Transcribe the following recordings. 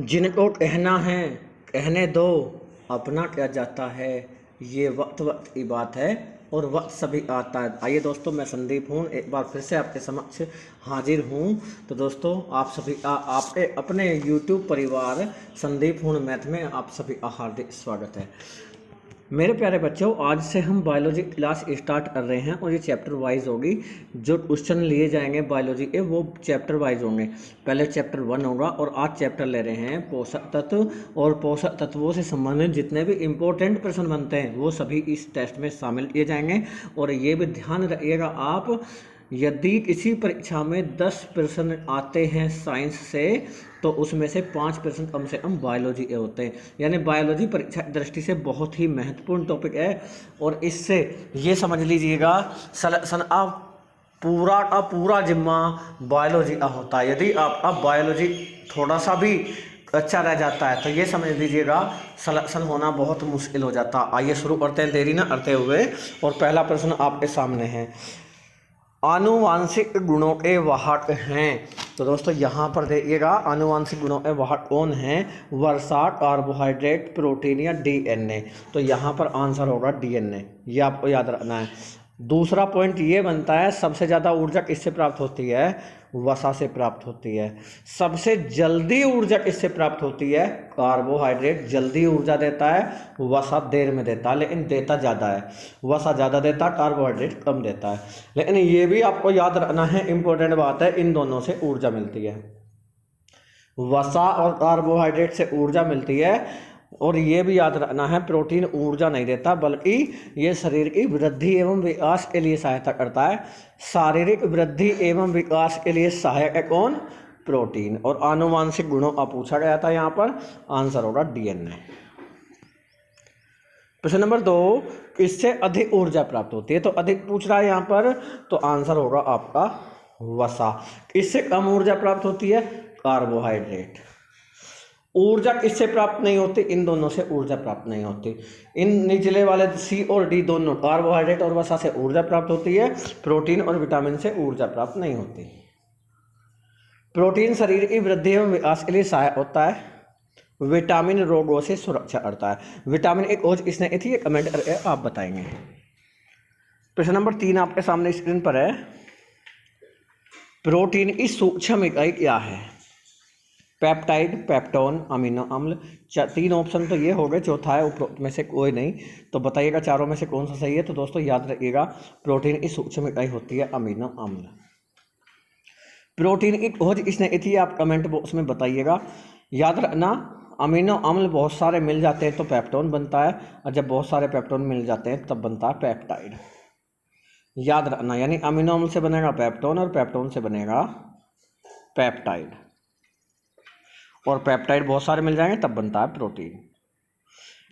जिनको कहना है कहने दो, अपना क्या जाता है, ये वक्त वक्त की बात है और वक्त सभी आता है। आइए दोस्तों, मैं संदीप हूँ, एक बार फिर से आपके समक्ष हाजिर हूँ। तो दोस्तों, आप सभी आपके अपने YouTube परिवार संदीप हूँ मैथ में आप सभी का हार्दिक स्वागत है। मेरे प्यारे बच्चों, आज से हम बायोलॉजी क्लास स्टार्ट कर रहे हैं और ये चैप्टर वाइज होगी। जो क्वेश्चन लिए जाएंगे बायोलॉजी के वो चैप्टर वाइज होंगे। पहले चैप्टर 1 होगा और आज चैप्टर ले रहे हैं पोषक तत्व, और पोषक तत्वों से संबंधित जितने भी इम्पोर्टेंट प्रश्न बनते हैं वो सभी इस टेस्ट में शामिल किए जाएंगे। और ये भी ध्यान रखिएगा आप, यदि किसी परीक्षा में 10 प्रश्न आते हैं साइंस से तो उसमें से 5% कम से कम बायोलॉजी के होते हैं। यानी बायोलॉजी परीक्षा की दृष्टि से बहुत ही महत्वपूर्ण टॉपिक है। और इससे ये समझ लीजिएगा सन आप पूरा का पूरा जिम्मा बायोलॉजी का होता है। यदि आपका बायोलॉजी थोड़ा सा भी अच्छा रह जाता है तो ये समझ लीजिएगा सिलेक्शन होना बहुत मुश्किल हो जाता। आइए शुरू करते हैं देरी ना करते हुए। और पहला प्रश्न आपके सामने है, आनुवांशिक गुणों के वाहक हैं। तो दोस्तों यहाँ पर देखिएगा, आनुवांशिक गुणों के वाहक कौन हैं? वर्षा, कार्बोहाइड्रेट, प्रोटीन या डीएनए। तो यहाँ पर आंसर होगा डीएनए, ये आपको याद रखना है। दूसरा पॉइंट ये बनता है, सबसे ज़्यादा ऊर्जा किससे प्राप्त होती है? वसा से प्राप्त होती है। सबसे जल्दी ऊर्जा किससे प्राप्त होती है? कार्बोहाइड्रेट जल्दी ऊर्जा देता है, वसा देर में देता है, लेकिन देता ज़्यादा है। वसा ज़्यादा देता है, कार्बोहाइड्रेट कम देता है। लेकिन ये भी आपको याद रखना है, इंपॉर्टेंट बात है, इन दोनों से ऊर्जा मिलती है। वसा और कार्बोहाइड्रेट से ऊर्जा मिलती है। और ये भी याद रखना है, प्रोटीन ऊर्जा नहीं देता बल्कि ये शरीर की वृद्धि एवं विकास के लिए सहायता करता है। शारीरिक वृद्धि एवं विकास के लिए सहायक है कौन? प्रोटीन। और आनुवांशिक गुणों का पूछा गया था, यहाँ पर आंसर होगा डीएनए। प्रश्न नंबर 2, इससे अधिक ऊर्जा प्राप्त होती है। तो अधिक पूछ रहा है यहाँ पर, तो आंसर होगा आपका वसा। इससे कम ऊर्जा प्राप्त होती है? कार्बोहाइड्रेट। ऊर्जा किससे प्राप्त नहीं होती? इन दोनों से ऊर्जा प्राप्त नहीं होती। इन निचले वाले सी और डी दोनों, कार्बोहाइड्रेट और वसा से ऊर्जा प्राप्त होती है, प्रोटीन और विटामिन से ऊर्जा प्राप्त नहीं होती। प्रोटीन शरीर की वृद्धि एवं विकास के लिए सहायक होता है, विटामिन रोगों से सुरक्षा करता है। विटामिन की खोज किसने की थी? कमेंट करके आप बताएंगे। प्रश्न नंबर 3 आपके सामने स्क्रीन पर है, प्रोटीन की सूक्ष्म इकाई क्या है? पेप्टाइड, पेप्टोन, अमीनो अम्ल। 3 ऑप्शन तो ये हो गए, चौथा है उपरोक्त में से कोई नहीं। तो बताइएगा चारों में से कौन सा सही है। तो दोस्तों याद रखिएगा, प्रोटीन की सूक्ष्म इकाई होती है अमीनो अम्ल। प्रोटीन की खोज किसने की थी? आप कमेंट बॉक्स में बताइएगा। याद रखना, अमीनो अम्ल बहुत सारे मिल जाते हैं तो पेप्टोन बनता है, और जब बहुत सारे पेप्टोन मिल जाते हैं तब बनता है पेप्टाइड। याद रखना, यानी अमीनो अम्ल से बनेगा पेप्टोन और पेप्टोन से बनेगा पेप्टाइड, और पेप्टाइड बहुत सारे मिल जाएंगे तब बनता है प्रोटीन।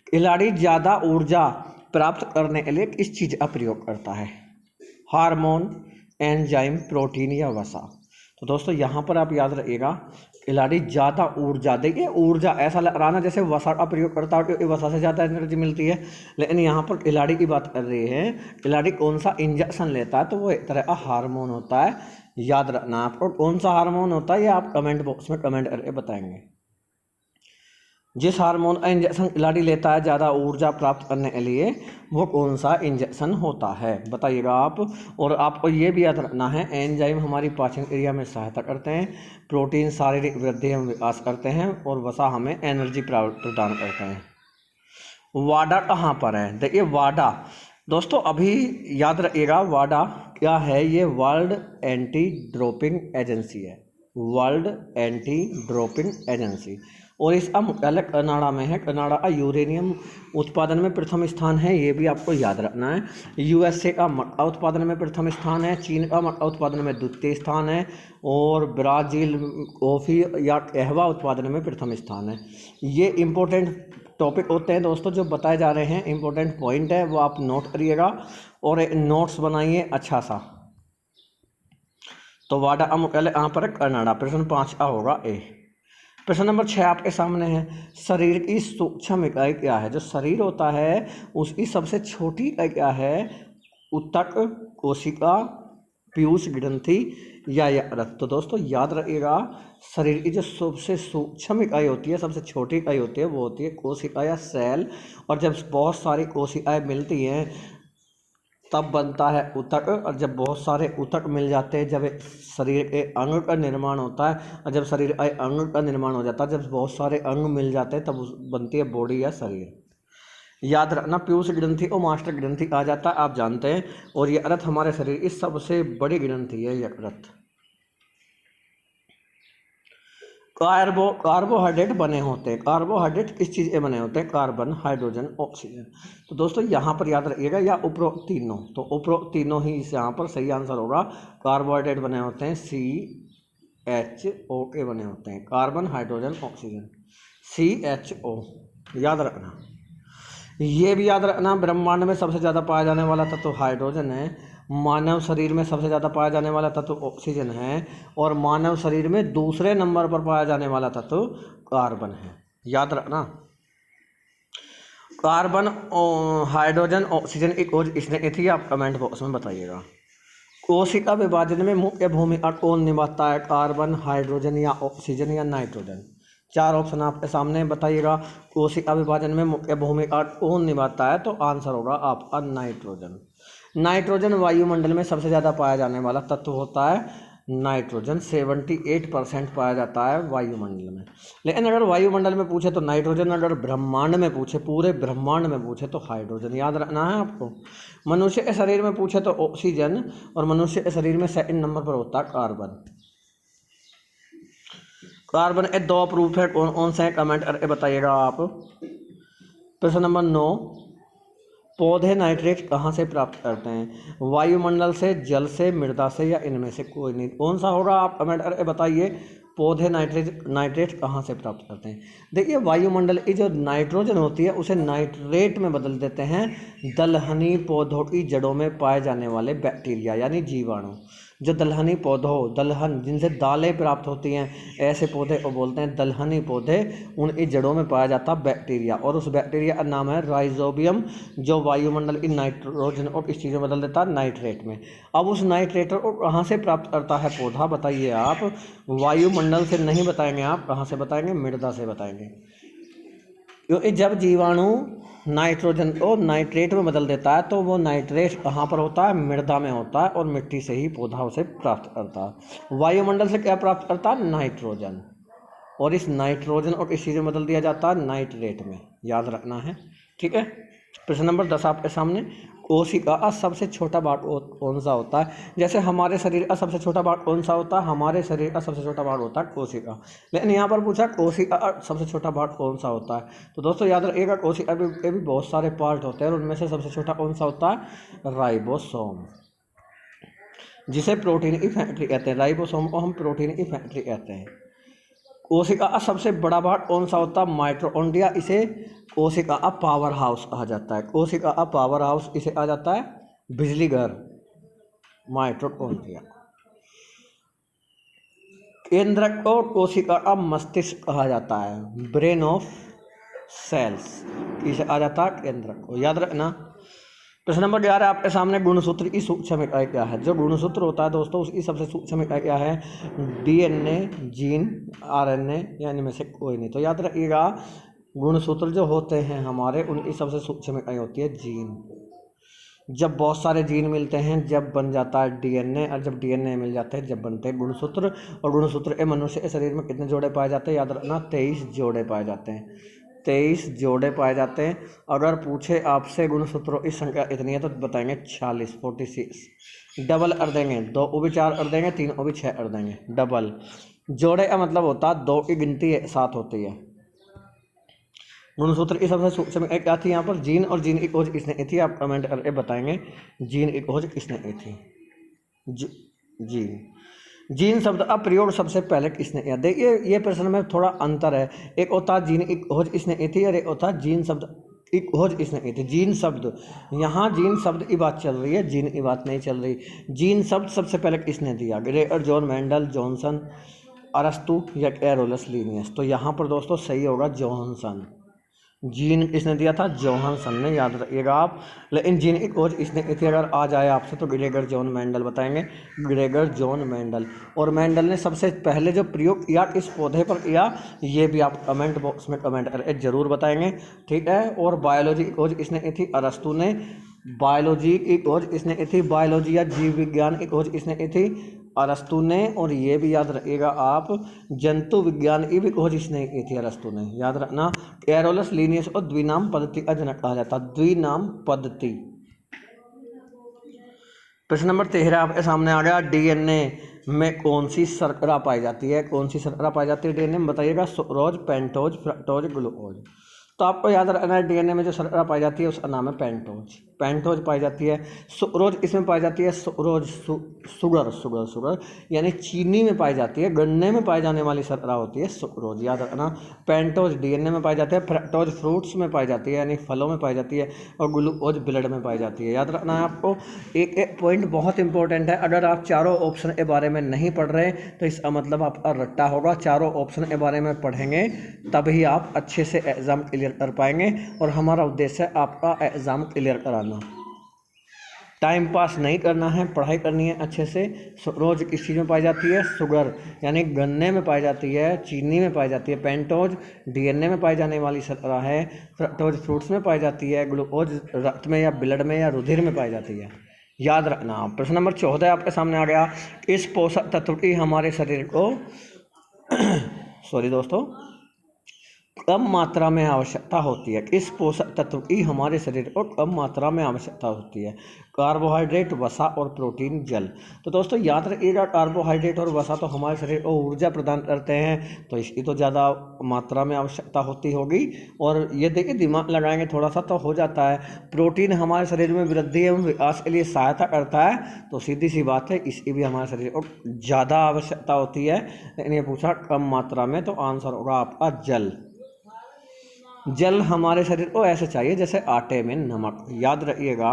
खिलाड़ी ज़्यादा ऊर्जा प्राप्त करने के लिए किस चीज़ का प्रयोग करता है? हार्मोन, एंजाइम, प्रोटीन या वसा। तो दोस्तों यहाँ पर आप याद रखिएगा, खिलाड़ी ज़्यादा ऊर्जा, देखिए ऊर्जा ऐसा लग रहा ना जैसे वसा का प्रयोग करता है क्योंकि वसा से ज़्यादा एनर्जी मिलती है, लेकिन यहाँ पर खिलाड़ी की बात कर रही है। खिलाड़ी कौन सा इंजेक्शन लेता है? तो वो एक तरह का हार्मोन होता है। याद रखना आपको, कौन सा हार्मोन होता है ये आप कमेंट बॉक्स में कमेंट करके बताएंगे। जिस हार्मोन का इंजेक्शन खिलाड़ी लेता है ज़्यादा ऊर्जा प्राप्त करने के लिए, वो कौन सा इंजेक्शन होता है बताइएगा आप। और आपको ये भी याद रखना है, एंजाइम हमारी पाचन क्रिया में सहायता करते हैं, प्रोटीन शारीरिक वृद्धि एवं विकास करते हैं, और वसा हमें एनर्जी प्रदान करते हैं। वाडा कहाँ पर है? देखिए वाडा दोस्तों, अभी याद रखिएगा, वाडा क्या है? ये वर्ल्ड एंटी डोपिंग एजेंसी है, वर्ल्ड एंटी डोपिंग एजेंसी। और इसका मुख्यालय कनाडा में है। कनाडा का यूरेनियम उत्पादन में प्रथम स्थान है, ये भी आपको याद रखना है। यूएसए का मक्का उत्पादन में प्रथम स्थान है, चीन का मक्का उत्पादन में द्वितीय स्थान है, और ब्राज़ील कॉफ़ी या कहवा उत्पादन में प्रथम स्थान है। ये इम्पोर्टेंट टॉपिक होते हैं दोस्तों, जो बताए जा रहे हैं इंपॉर्टेंट पॉइंट है, वो आप नोट करिएगा और नोट्स बनाइए अच्छा सा। तो वाडा का मुख्यालय कहाँ पर है? कनाडा। प्रश्न 5 का होगा ए। प्रश्न नंबर 6 आपके सामने है, शरीर की सूक्ष्म इकाई क्या है? जो शरीर होता है उसकी सबसे छोटी इकाई क्या है? ऊतक, कोशिका, पीयूष ग्रंथि या यकृत। तो दोस्तों याद रखिएगा, शरीर की जो सबसे सूक्ष्म इकाई होती है, सबसे छोटी इकाई होती है, वो होती है कोशिका या सेल। और जब बहुत सारी कोशिकाएं मिलती हैं तब बनता है ऊतक। और जब बहुत सारे ऊतक मिल जाते हैं, जब शरीर के अंग का निर्माण होता है, और जब शरीर के अंग का निर्माण हो जाता है, जब बहुत सारे अंग मिल जाते हैं, तब बनती है बॉडी या शरीर। याद रखना, पीयूष ग्रंथि और मास्टर ग्रंथि आ जाता है, आप जानते हैं। और यकृत हमारे शरीर की सबसे बड़ी ग्रंथि है, यकृत। कार्बोहाइड्रेट बने होते हैं। कार्बोहाइड्रेट किस चीज़ के बने होते हैं? Carbon, hydrogen, oxygen. तो दोस्तों यहाँ पर याद रखिएगा, या उपरोक्त तीनों, तो उपरोक्त तीनों ही इस यहाँ पर सही आंसर होगा। कार्बोहाइड्रेट बने होते हैं CHO के बने होते हैं, कार्बन, हाइड्रोजन, ऑक्सीजन, CHO। याद रखना, ये भी याद रखना, ब्रह्मांड में सबसे ज़्यादा पाया जाने वाला तत्व तो हाइड्रोजन है, मानव शरीर में सबसे ज़्यादा पाया जाने वाला तत्व तो ऑक्सीजन है, और मानव शरीर में दूसरे नंबर पर पाया जाने वाला तत्व तो कार्बन है। याद रखना, कार्बन, हाइड्रोजन, ऑक्सीजन की खोज इसने की थी, आप कमेंट बॉक्स में बताइएगा। कोशिका विभाजन में मुख्य भूमिका कौन निभाता है? कार्बन, हाइड्रोजन या ऑक्सीजन या नाइट्रोजन? 4 ऑप्शन आपके सामने, बताइएगा। कोशिका विभाजन में मुख्य भूमिका कौन निभाता है? तो आंसर होगा आपका नाइट्रोजन। नाइट्रोजन वायुमंडल में सबसे ज़्यादा पाया जाने वाला तत्व होता है नाइट्रोजन। 78% पाया जाता है वायुमंडल में। लेकिन अगर वायुमंडल में पूछे तो नाइट्रोजन, अगर ब्रह्मांड में पूछे, पूरे ब्रह्मांड में पूछे तो हाइड्रोजन। याद रखना है आपको। मनुष्य के शरीर में पूछे तो ऑक्सीजन, और मनुष्य के शरीर में 2nd नंबर पर होता है कार्बन। कार्बन के 2 प्रूफ है, कौन कौन से कमेंट करके बताइएगा आप। प्रश्न नंबर 9, पौधे नाइट्रेट कहाँ से प्राप्त करते हैं? वायुमंडल से, जल से, मृदा से, या इनमें से कोई नहीं? कौन सा होगा, आप कमेंट करके बताइए। पौधे नाइट्रेट कहाँ से प्राप्त करते हैं? देखिए, वायुमंडल की जो नाइट्रोजन होती है उसे नाइट्रेट में बदल देते हैं दलहनी पौधों की जड़ों में पाए जाने वाले बैक्टीरिया यानी जीवाणु। जो दलहनी पौधों, दलहन जिनसे दालें प्राप्त होती हैं, ऐसे पौधे को बोलते हैं दलहनी पौधे। उनकी जड़ों में पाया जाता बैक्टीरिया, और उस बैक्टीरिया का नाम है राइजोबियम, जो वायुमंडल की नाइट्रोजन और इस चीज़ में बदल देता है नाइट्रेट में। अब उस नाइट्रेट को कहाँ से प्राप्त करता है पौधा, बताइए आप। वायुमंडल से नहीं बताएंगे आप, कहाँ से बताएंगे? मृदा से बताएंगे। क्योंकि जब जीवाणु नाइट्रोजन को नाइट्रेट में बदल देता है तो वो नाइट्रेट कहाँ पर होता है? मृदा में होता है, और मिट्टी से ही पौधा उसे प्राप्त करता है। वायुमंडल से क्या प्राप्त करता है? नाइट्रोजन, और इस नाइट्रोजन और इस चीज़ में बदल दिया जाता है नाइट्रेट में। याद रखना है, ठीक है। प्रश्न नंबर 10 आपके सामने, कोशिका का सबसे छोटा भाग कौन सा होता है? जैसे हमारे शरीर का सबसे छोटा भाग कौन सा होता है? हमारे शरीर का सबसे छोटा भाग होता है कोशिका। लेकिन यहाँ पर पूछा कोशिका का सबसे छोटा भाग कौन सा होता है? तो दोस्तों याद रखिएगा, कोशिका के भी बहुत सारे पार्ट होते हैं, और उनमें से सबसे छोटा कौन सा होता है? राइबोसोम, जिसे प्रोटीन की फैक्ट्री कहते हैं। राइबोसोम को हम प्रोटीन की फैक्ट्री कहते हैं। कोशिका का सबसे बड़ा भाग कौन सा होता है? माइटोकॉन्ड्रिया। इसे कोशिका का पावर हाउस कहा जाता है। कोशिका का पावर हाउस इसे आ जाता है बिजली घर, माइटोकॉन्ड्रिया। केंद्रक को कोशिका का मस्तिष्क कहा जाता है, ब्रेन ऑफ सेल्स, इसे आ जाता है केंद्रक को। याद रखना। प्रश्न नंबर 11 आपके सामने, गुणसूत्र की सूक्ष्म इकाई क्या है? जो गुणसूत्र होता है दोस्तों, उसकी सबसे सूक्ष्म इकाई क्या है? DNA, जीन, RNA, या इनमें से कोई नहीं? तो याद रखिएगा, गुणसूत्र जो होते हैं हमारे, उनकी सबसे सूक्ष्म इकाई होती है जीन। जब बहुत सारे जीन मिलते हैं जब बन जाता है DNA, और जब DNA मिल जाते हैं जब बनते हैं गुणसूत्र। और गुणसूत्र के मनुष्य के शरीर में कितने जोड़े पाए जाते हैं? याद रखना, 23 जोड़े पाए जाते हैं। 23 जोड़े पाए जाते हैं। अगर पूछे आपसे गुणसूत्रों की संख्या इतनी है तो बताएंगे 46, 46। डबल कर देंगे, 2 को भी 4 कर देंगे, 3 को भी 6 कर देंगे। डबल जोड़े का मतलब होता है 2 की गिनती 7 होती है। गुणसूत्र की सबसे सूक्ष्म क्या थी यहाँ पर? जीन। और जीन की खोज किसने की थी? आप कमेंट करके बताएंगे जीन की खोज किसने की थी। जीन। जीन शब्द का प्रयोग सबसे पहले किसने किया? देखिए, ये प्रश्न में थोड़ा अंतर है। एक होता जीन की खोज किसने की थी, और एक होता जीन शब्द की खोज किसने की थी। जीन शब्द, यहाँ जीन शब्द की बात चल रही है, जीन की बात नहीं चल रही। जीन शब्द सबसे पहले किसने दिया? ग्रेगर, जॉन मेंडल, जॉनसन, अरस्तु, या कैरोलस लीनियस? तो यहाँ पर दोस्तों सही होगा जॉनसन। जीन किसने दिया था? जोहानसन ने, याद रखिएगा आप। लेकिन जीन की खोज इसने की थी, अगर आ जाए आपसे तो ग्रेगर जॉन मेंडल बताएंगे, ग्रेगर जॉन मेंडल। और मेंडल ने सबसे पहले जो प्रयोग किया किस पौधे पर किया, ये भी आप कमेंट बॉक्स में कमेंट करके जरूर बताएंगे, ठीक है। और बायोलॉजी की खोज इसने की थी? अरस्तु ने। बायोलॉजी की खोज इसने की थी, बायोलॉजी या जीव विज्ञान की खोज इसने की थी? अरस्तु ने। और ये भी याद रखिएगा आप, जंतु विज्ञान की भी खोज इसने की थी, अरस्तु ने, याद रखना। कैरोलस लीनियस और द्विनाम पद्धति का जनक कहा जाता, द्विनाम पद्धति। प्रश्न नंबर 13 आपके सामने आ गया, डीएनए में कौन सी शर्करा पाई जाती है? कौन सी शर्करा पाई जाती है डीएनए में, बताइएगा। Sucrose, pentose, fructose, glucose. तो आपको याद रखना है डीएनए में जो शर्करा पाई जाती है उसका नाम है पेंटोज। पेंटोज पाई जाती है। सुक्रोज इसमें पाई जाती है, सुक्रोज शुगर यानी चीनी में पाई जाती है, गन्ने में पाई जाने वाली शर्करा होती है सुक्रोज, याद रखना। पेंटोज डीएनए में पाई जाती है, फ्रक्टोज फ्रूट्स में पाई जाती है यानी फलों में पाई जाती है, और ग्लूकोज ब्लड में पाई जाती है, याद रखना है आपको। एक एक पॉइंट बहुत इंपॉर्टेंट है, अगर आप चारों ऑप्शन के बारे में नहीं पढ़ रहे तो इसका मतलब आपका रट्टा होगा। चारों ऑप्शन के बारे में पढ़ेंगे तभी आप अच्छे से एग्ज़ाम क्लियर कर पाएंगे, और हमारा उद्देश्य है आपका एग्ज़ाम क्लियर कराना। टाइम पास नहीं करना है, पढ़ाई करनी है अच्छे से। रोज किस चीज़ में पाई जाती है? शुगर यानी गन्ने में पाई जाती है, चीनी में पाई जाती है। पेंटोज डीएनए में पाई जाने वाली शर्करा है। फ्रक्टोज फ्रूट्स में पाई जाती है। ग्लूकोज रक्त में या ब्लड में या रुधिर में पाई जाती है, याद रखना। प्रश्न नंबर 14 आपके सामने आ गया, इस पोषक तत्व की हमारे शरीर को सॉरी दोस्तों कम मात्रा में आवश्यकता होती है। किस पोषक तत्व की हमारे शरीर को कम मात्रा में आवश्यकता होती है? कार्बोहाइड्रेट, वसा और प्रोटीन, जल। तो दोस्तों याद रखिएगा, कार्बोहाइड्रेट और वसा तो हमारे शरीर को ऊर्जा प्रदान करते हैं, तो इसकी तो ज़्यादा मात्रा में आवश्यकता होती होगी। और ये देखिए दिमाग लगाएंगे थोड़ा सा तो हो जाता है। प्रोटीन हमारे शरीर में वृद्धि एवं विकास के लिए सहायता करता है, तो सीधी सी बात है इसकी भी हमारे शरीर को ज़्यादा आवश्यकता होती है। लेकिन ये पूछा कम मात्रा में, तो आंसर होगा आपका जल। जल हमारे शरीर को ऐसे चाहिए जैसे आटे में नमक, याद रखिएगा।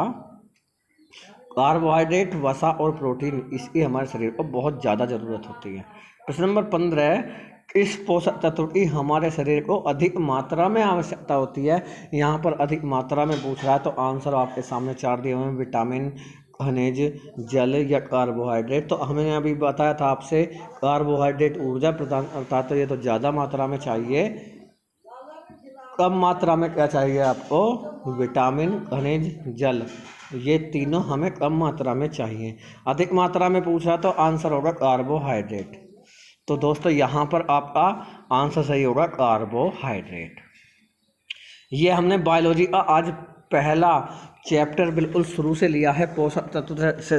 कार्बोहाइड्रेट, वसा और प्रोटीन इसकी हमारे शरीर को बहुत ज़्यादा ज़रूरत होती है। प्रश्न नंबर 15, किस पोषक तत्व की हमारे शरीर को अधिक मात्रा में आवश्यकता होती है? यहाँ पर अधिक मात्रा में पूछ रहा है, तो आंसर आपके सामने 4 दिए हुए हैं, विटामिन, खनिज, जल या कार्बोहाइड्रेट। तो हमने अभी बताया था आपसे कार्बोहाइड्रेट ऊर्जा प्रदान करता है, तो ये तो ज़्यादा मात्रा में चाहिए। कम मात्रा में क्या चाहिए आपको? विटामिन, खनिज, जल, ये तीनों हमें कम मात्रा में चाहिए। अधिक मात्रा में पूछा तो आंसर होगा कार्बोहाइड्रेट। तो दोस्तों यहाँ पर आपका आंसर सही होगा कार्बोहाइड्रेट। ये हमने बायोलॉजी का आज पहला चैप्टर बिल्कुल शुरू से लिया है। पोषक तत्व से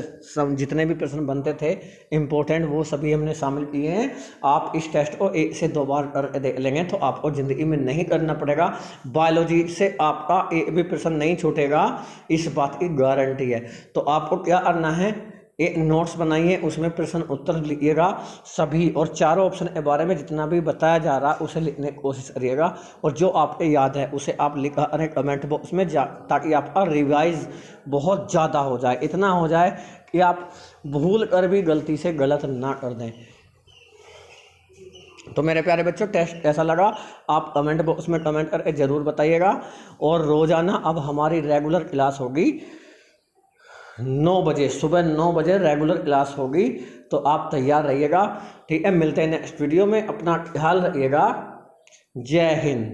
जितने भी प्रश्न बनते थे इम्पोर्टेंट, वो सभी हमने शामिल किए हैं। आप इस टेस्ट को 1 से 2 बार कर देख लेंगे तो आपको ज़िंदगी में नहीं करना पड़ेगा। बायोलॉजी से आपका एक भी प्रश्न नहीं छूटेगा, इस बात की गारंटी है। तो आपको क्या करना है, एक नोट्स बनाइए, उसमें प्रश्न उत्तर लिखिएगा सभी, और चारों ऑप्शन के बारे में जितना भी बताया जा रहा है उसे लिखने की कोशिश करिएगा, और जो आपके याद है उसे आप लिखा करें कमेंट बॉक्स में, ताकि आपका रिवाइज बहुत ज़्यादा हो जाए, इतना हो जाए कि आप भूल कर भी गलती से गलत ना कर दें। तो मेरे प्यारे बच्चों, टेस्ट कैसा लगा आप कमेंट बॉक्स में कमेंट करके ज़रूर बताइएगा। और रोज़ाना अब हमारी रेगुलर क्लास होगी 9 बजे, सुबह 9 बजे रेगुलर क्लास होगी, तो आप तैयार रहिएगा, ठीक है। मिलते हैं नेक्स्ट वीडियो में, अपना ख्याल रखिएगा। जय हिंद।